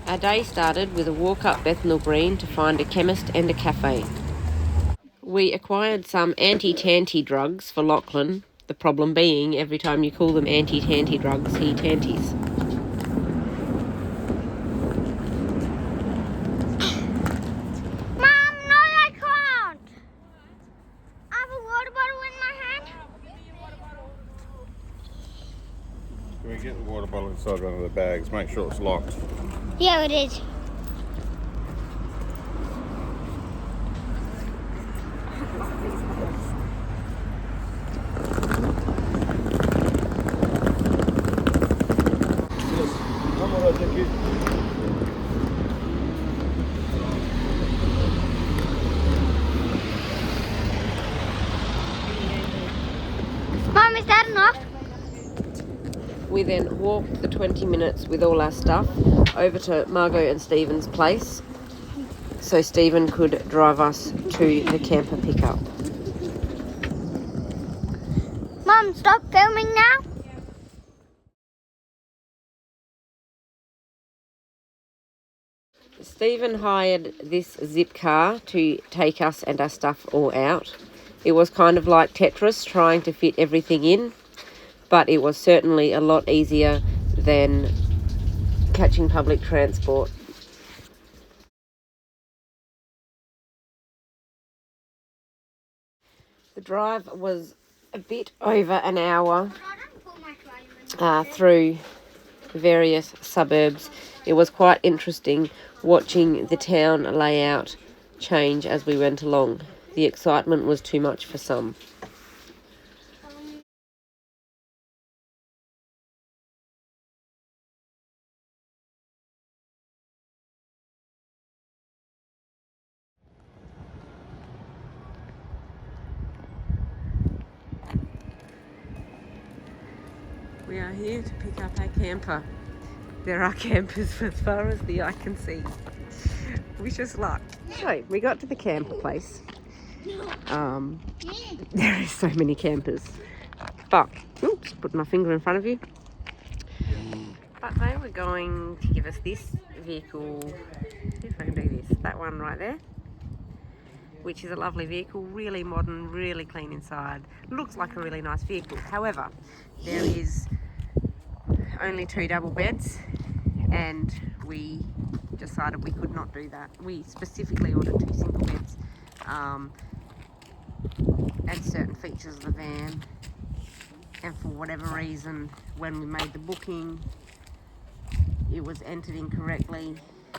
Our day started with a walk up Bethnal Green to find a chemist and a cafe. We acquired some anti-tanty drugs for Lachlan, the problem being every time you call them anti-tanty drugs, he tanties. Mom, no I can't. I have a water bottle in my hand. Can we get the water bottle inside one of the bags? Make sure it's locked. Yeah, it is. Mom, is that enough? We then walked the 20 minutes with all our stuff over to Margot and Stephen's place so Stephen could drive us to the camper pickup. Mom, stop filming now. Stephen hired this zip car to take us and our stuff all out. It was kind of like Tetris, trying to fit everything in, but it was certainly a lot easier than catching public transport. The drive was a bit over an hour through various suburbs. It was quite interesting watching the town layout change as we went along. The excitement was too much for some. We are here to pick up our camper. There are campers as far as the eye can see. Wish us luck. So we got to the camper place. There is so many campers. But, oops, put my finger in front of you. But they were going to give us this vehicle. See if I can do this. That one right there. Which is a lovely vehicle, really modern, really clean inside. Looks like a really nice vehicle. However, there is only 2 double beds and we decided we could not do that. We specifically ordered 2 single beds and certain features of the van, and for whatever reason when we made the booking it was entered incorrectly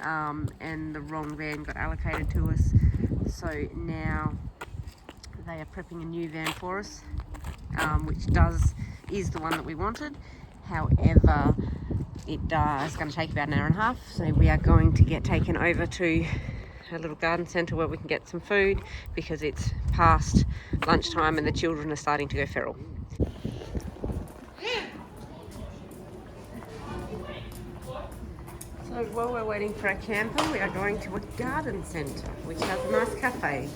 and the wrong van got allocated to us. So now they are prepping a new van for us, which is the one that we wanted. However, it's going to take about an hour and a half, so we are going to get taken over to a little garden centre where we can get some food because it's past lunchtime and the children are starting to go feral. So while we're waiting for our camper, we are going to a garden centre which has a nice cafe.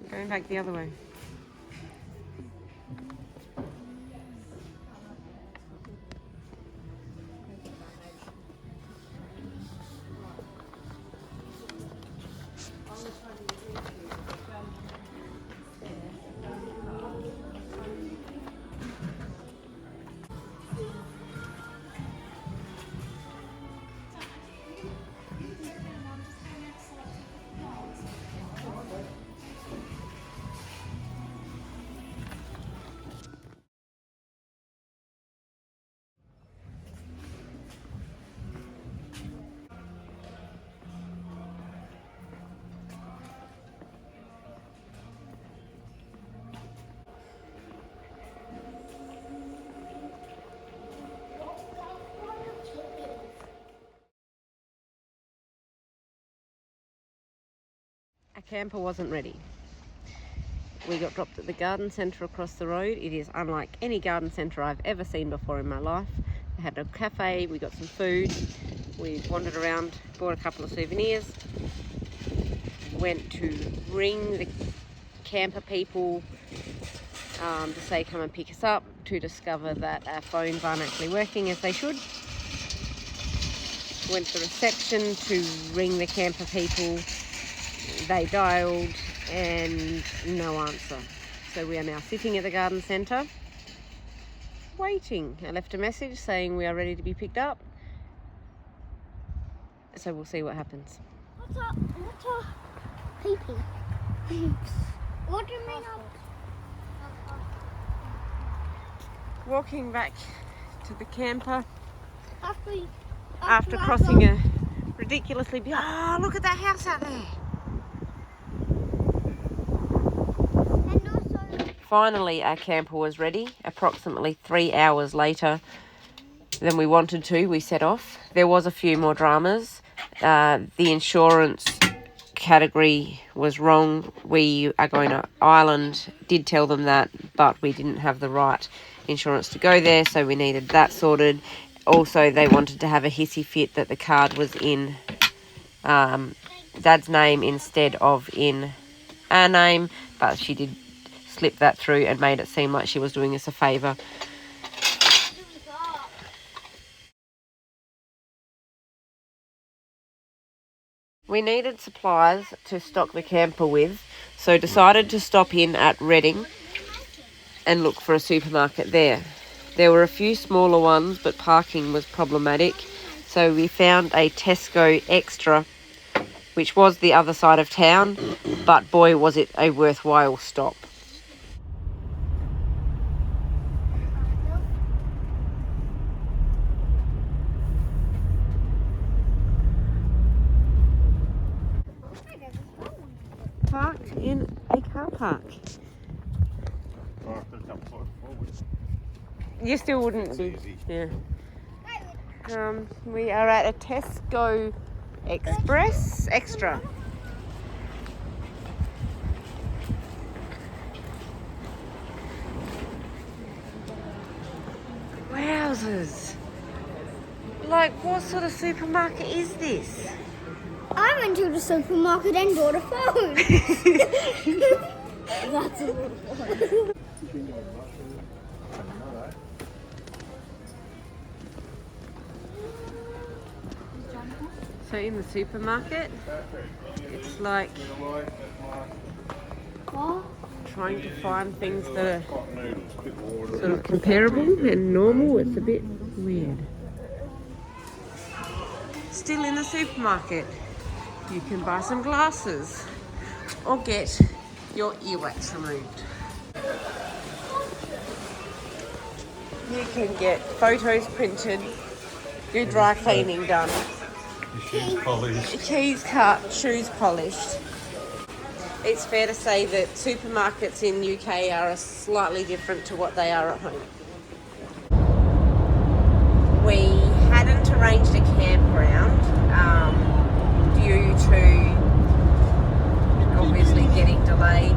We're going back the other way. Our camper wasn't ready. We got dropped at the garden centre across the road. It is unlike any garden centre I've ever seen before in my life. They had a cafe, we got some food, we wandered around, bought a couple of souvenirs, went to ring the camper people to say come and pick us up, to discover that our phones aren't actually working as they should. Went to the reception to ring the camper people. They dialed and no answer. So we are now sitting at the garden centre waiting. I left a message saying we are ready to be picked up. So we'll see what happens. What's a pee-pee? What do you mean? Walking back to the camper After crossing a ridiculously oh, look at that house out there. And also, Finally our camper was ready. Approximately 3 hours later than we wanted to, we set off. There was a few more dramas. The insurance category was wrong. We are going to Ireland, did tell them that, but we didn't have the right insurance to go there, so we needed that sorted. Also, they wanted to have a hissy fit that the card was in Dad's name instead of in our name, but she did slip that through and made it seem like she was doing us a favour. We needed supplies to stock the camper with, so decided to stop in at Reading and look for a supermarket there. There were a few smaller ones, but parking was problematic, so we found a Tesco Extra, which was the other side of town, but boy was it a worthwhile stop. Parked in a car park. You still wouldn't be. Yeah. We are at a Tesco Extra. Wowzers. Like, what sort of supermarket is this? I went to the supermarket and bought a phone. That's a little phone. So in the supermarket, it's like What? trying to find things that are sort of comparable and normal. It's a bit weird. Still in the supermarket, you can buy some glasses or get your earwax removed. You can get photos printed, your dry cleaning done, keys cut, shoes polished. It's fair to say that supermarkets in UK are slightly different to what they are at home. We hadn't arranged a campground due to obviously getting delayed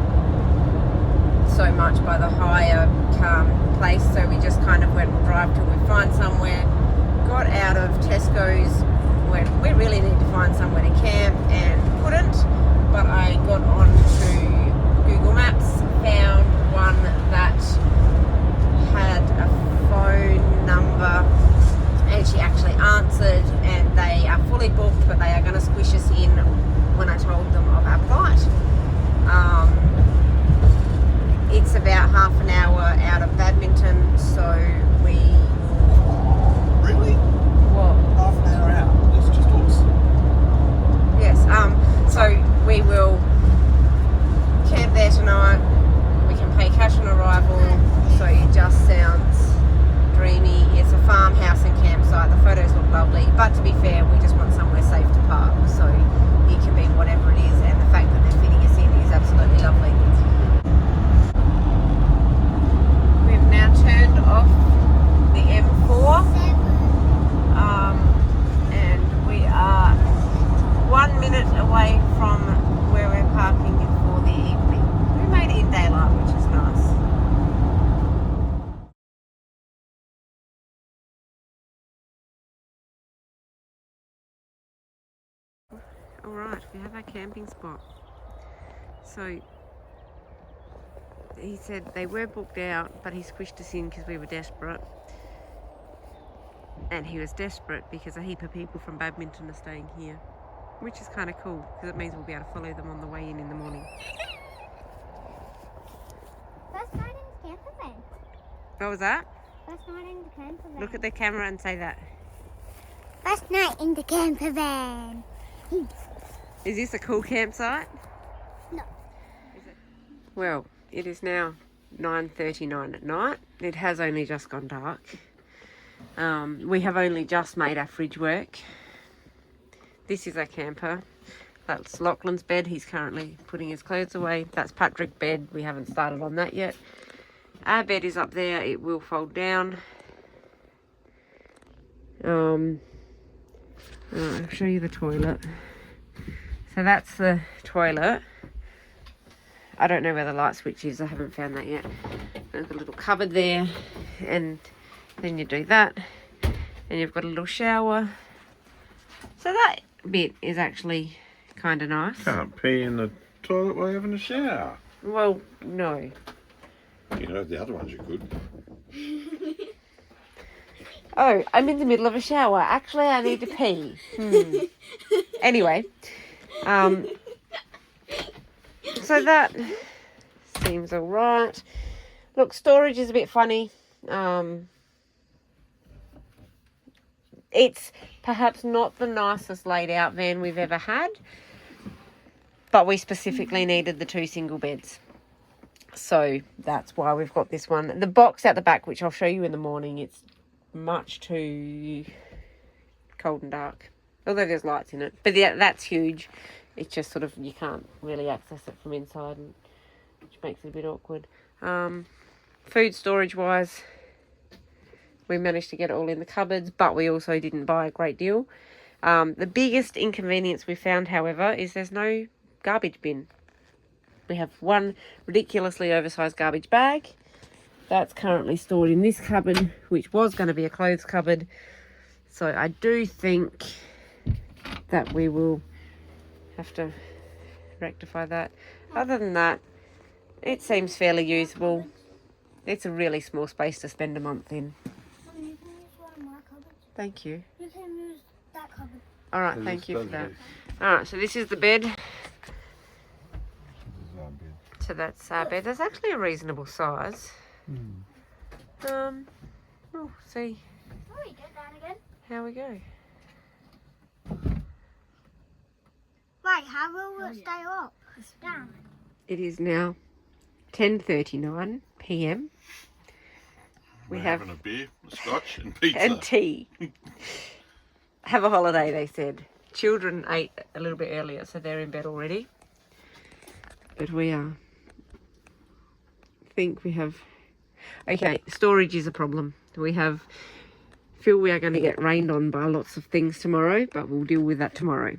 so much by the hire place, so we just kind of went and drive till we find somewhere. Got out of Tesco's when we really need to find somewhere to camp and couldn't, but I got on to Google Maps, found one that had a phone number, and she actually answered, and they are fully booked, but they are going to squish us in when I told them of our flight. It's about half an hour out of Badminton, so we... Really? What? Half an hour out. That's just awesome. Yes, so we will camp there tonight. We can pay cash on arrival, so it just sounds dreamy. It's a farmhouse and campsite. The photos look lovely, but to be fair, we just want somewhere safe to park, so it can be whatever it is, and the fact that they're fitting us in is absolutely lovely. We've now turned off the M4. And we are 1 minute away from where we're parking for the evening. We made it in daylight, which is nice. Alright, we have our camping spot. So he said they were booked out, but he squished us in because we were desperate. And he was desperate because a heap of people from badminton are staying here, which is kind of cool because it means we'll be able to follow them on the way in the morning. First night in the camper van. What was that? First night in the camper van. Look at the camera and say that. First night in the camper van. Is this a cool campsite? No. Is it? Well, it is now 9:39 at night. It has only just gone dark. We have only just made our fridge work. This is our camper. That's Lachlan's bed. He's currently putting his clothes away. That's Patrick's bed. We haven't started on that yet. Our bed is up there. It will fold down. I'll show you the toilet. So that's the toilet. I don't know where the light switch is. I haven't found that yet. There's a little cupboard there, and then you do that, and you've got a little shower. So that bit is actually kind of nice. Can't pee in the toilet while having a shower. Well, no. You know, the other ones you could. Oh, I'm in the middle of a shower. Actually, I need to pee. Anyway, so that seems all right. Look, storage is a bit funny. It's perhaps not the nicest laid out van we've ever had, but we specifically needed the 2 single beds. So that's why we've got this one. The box out the back, which I'll show you in the morning, it's much too cold and dark. Although there's lights in it. But yeah, that's huge. It's just sort of, you can't really access it from inside, which makes it a bit awkward. Food storage wise, we managed to get it all in the cupboards, but we also didn't buy a great deal. The biggest inconvenience we found, however, is there's no garbage bin. We have one ridiculously oversized garbage bag. That's currently stored in this cupboard, which was going to be a clothes cupboard. So I do think that we will have to rectify that. Other than that, it seems fairly usable. It's a really small space to spend a month in. Mummy, you can use one of my cupboards. Thank you. You can use that cupboard. All right, thank you for that. All right, so this is the bed. So that's our bed. That's actually a reasonable size. We'll see Oh, you get down again. how we go. Right, how will it stay up? It's down. It is now 10:39 p.m. We're having a beer, a scotch, and pizza. And tea. Have a holiday, they said. Children ate a little bit earlier, so they're in bed already. But we are. Think we have. Okay, storage is a problem. We feel we are going to get rained on by lots of things tomorrow, but we'll deal with that tomorrow.